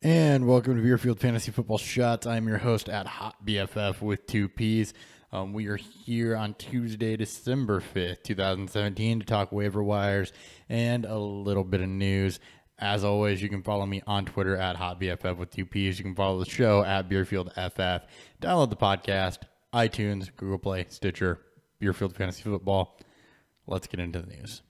And welcome to Beerfield Fantasy Football Shots. I'm your host at Hot BFF with two P's. We are here on Tuesday, December 5th, 2017 to talk waiver wires and a little bit of news. As always, you can follow me on Twitter at Hot BFF with two P's. You can follow the show at Beerfield FF. Download the podcast, iTunes, Google Play, Stitcher, Beerfield Fantasy Football. Let's get into the news.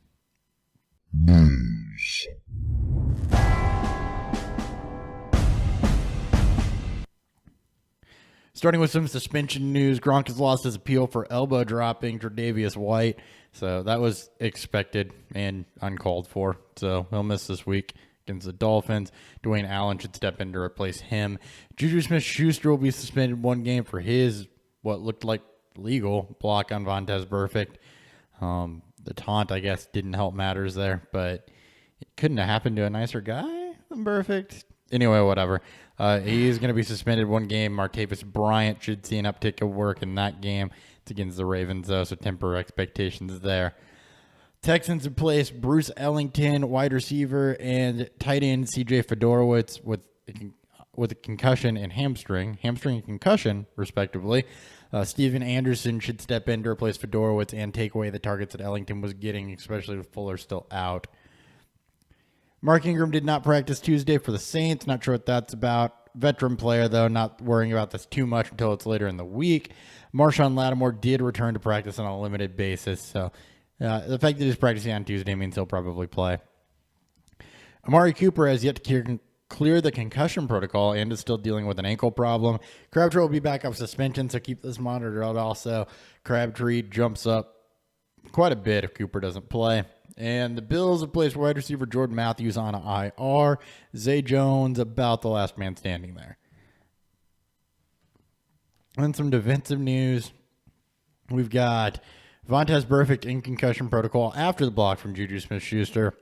Starting with some suspension news, Gronk has lost his appeal for elbow dropping Tre'Davious White, so that was expected and uncalled for, so he'll miss this week against the Dolphins. Dwayne Allen should step in to replace him. Juju Smith-Schuster will be suspended one game for his, what looked like legal, block on Vontaze Burfict. The taunt, I guess, didn't help matters there, but it couldn't have happened to a nicer guy than Burfict. Anyway, whatever. He's going to be suspended one game. Martavis Bryant should see an uptick of work in that game. It's against the Ravens, though, so temper expectations there. Texans in place Bruce Ellington, wide receiver, and tight end C.J. Fedorowicz with a concussion and hamstring and concussion, respectively. Steven Anderson should step in to replace Fedorowicz and take away the targets that Ellington was getting, especially with Fuller still out. Mark Ingram did not practice Tuesday for the Saints. Not sure what that's about. Veteran player, though, not worrying about this too much until it's later in the week. Marshawn Lattimore did return to practice on a limited basis, so the fact that he's practicing on Tuesday means he'll probably play. Amari Cooper has yet to clear the concussion protocol and is still dealing with an ankle problem. Crabtree will be back off suspension, so keep this monitored out also. Crabtree jumps up quite a bit if Cooper doesn't play. And the Bills have placed wide receiver Jordan Matthews on IR. Zay Jones about the last man standing there. And some defensive news. We've got Vontaze Burfict in concussion protocol after the block from Juju Smith-Schuster.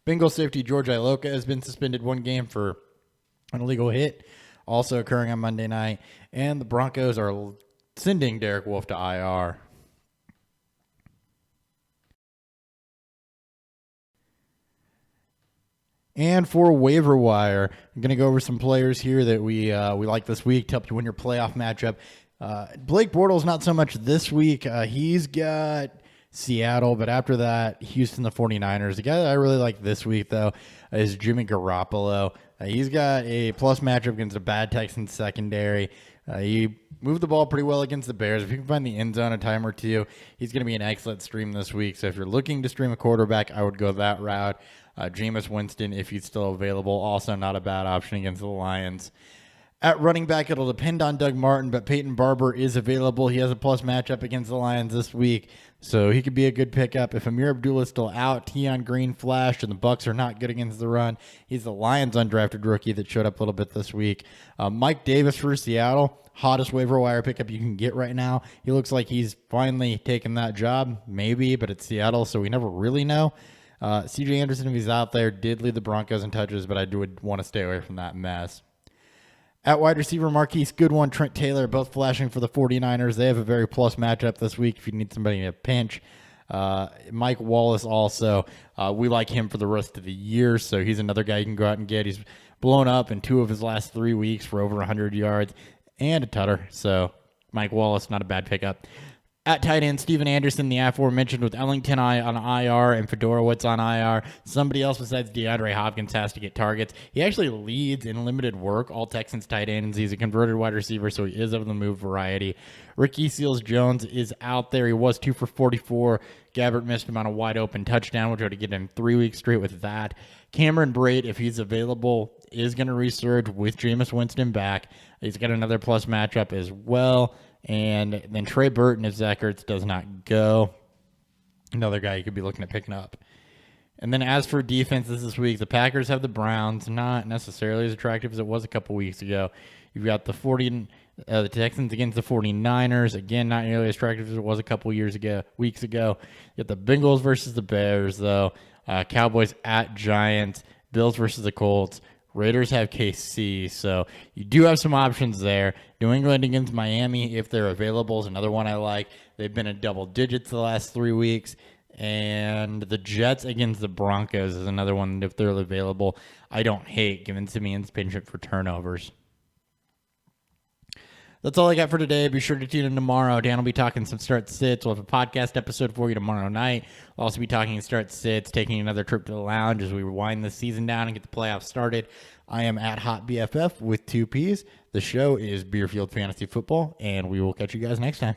Bengals safety George Iloka has been suspended one game for an illegal hit, also occurring on Monday night. And the Broncos are sending Derek Wolfe to IR. And for Waiver Wire, I'm going to go over some players here that we like this week to help you win your playoff matchup. Blake Bortles, not so much this week. He's got Seattle, but after that, Houston, the 49ers. The guy that I really like this week, though, is Jimmy Garoppolo. He's got a plus matchup against a bad Texans secondary. He moved the ball pretty well against the Bears. If you can find the end zone a time or two, he's going to be an excellent stream this week. So if you're looking to stream a quarterback, I would go that route. Jameis Winston, if he's still available, also not a bad option against the Lions. At running back, it'll depend on Doug Martin, but Peyton Barber is available. He has a plus matchup against the Lions this week, so he could be a good pickup. If Amir Abdullah is still out, Tion Green flashed, and the Bucs are not good against the run. He's the Lions' undrafted rookie that showed up a little bit this week. Mike Davis for Seattle, hottest waiver wire pickup you can get right now. He looks like he's finally taken that job, maybe, but it's Seattle, so we never really know. C.J. Anderson, if he's out there, did lead the Broncos in touches, but I would want to stay away from that mess. At wide receiver, Marquise Goodwin, Trent Taylor, both flashing for the 49ers. They have a very plus matchup this week if you need somebody in a pinch. Mike Wallace also. We like him for the rest of the year, so he's another guy you can go out and get. He's blown up in 2 of his last 3 weeks for over 100 yards and a tutter. So Mike Wallace, not a bad pickup. At tight end, Steven Anderson, the aforementioned, with Ellington on IR and Fedorowicz on IR. Somebody else besides DeAndre Hopkins has to get targets. He actually leads in limited work, all Texans tight ends. He's a converted wide receiver, so he is of the move variety. Ricky Seals-Jones is out there. He was 2 for 44. Gabbert missed him on a wide-open touchdown. We'll try to get him 3 weeks straight with that. Cameron Brate, if he's available, is going to resurge with Jameis Winston back. He's got another plus matchup as well. And then Trey Burton, if Zach Ertz does not go, another guy you could be looking at picking up. And then as for defenses this week, the Packers have the Browns, not necessarily as attractive as it was a couple weeks ago. You've got the Texans against the 49ers, again, not nearly as attractive as it was a couple weeks ago. You got the Bengals versus the Bears, though. Cowboys at Giants, Bills versus the Colts. Raiders have KC, so you do have some options there. New England against Miami, if they're available, is another one I like. They've been in double digits the last 3 weeks. And the Jets against the Broncos is another one if they're available. I don't hate giving Simeon's penchant for turnovers. That's all I got for today. Be sure to tune in tomorrow. Dan will be talking some start sits. We'll have a podcast episode for you tomorrow night. We'll also be talking start sits, taking another trip to the lounge as we wind the season down and get the playoffs started. I am at Hot BFF with 2 Ps. The show is Beerfield Fantasy Football, and we will catch you guys next time.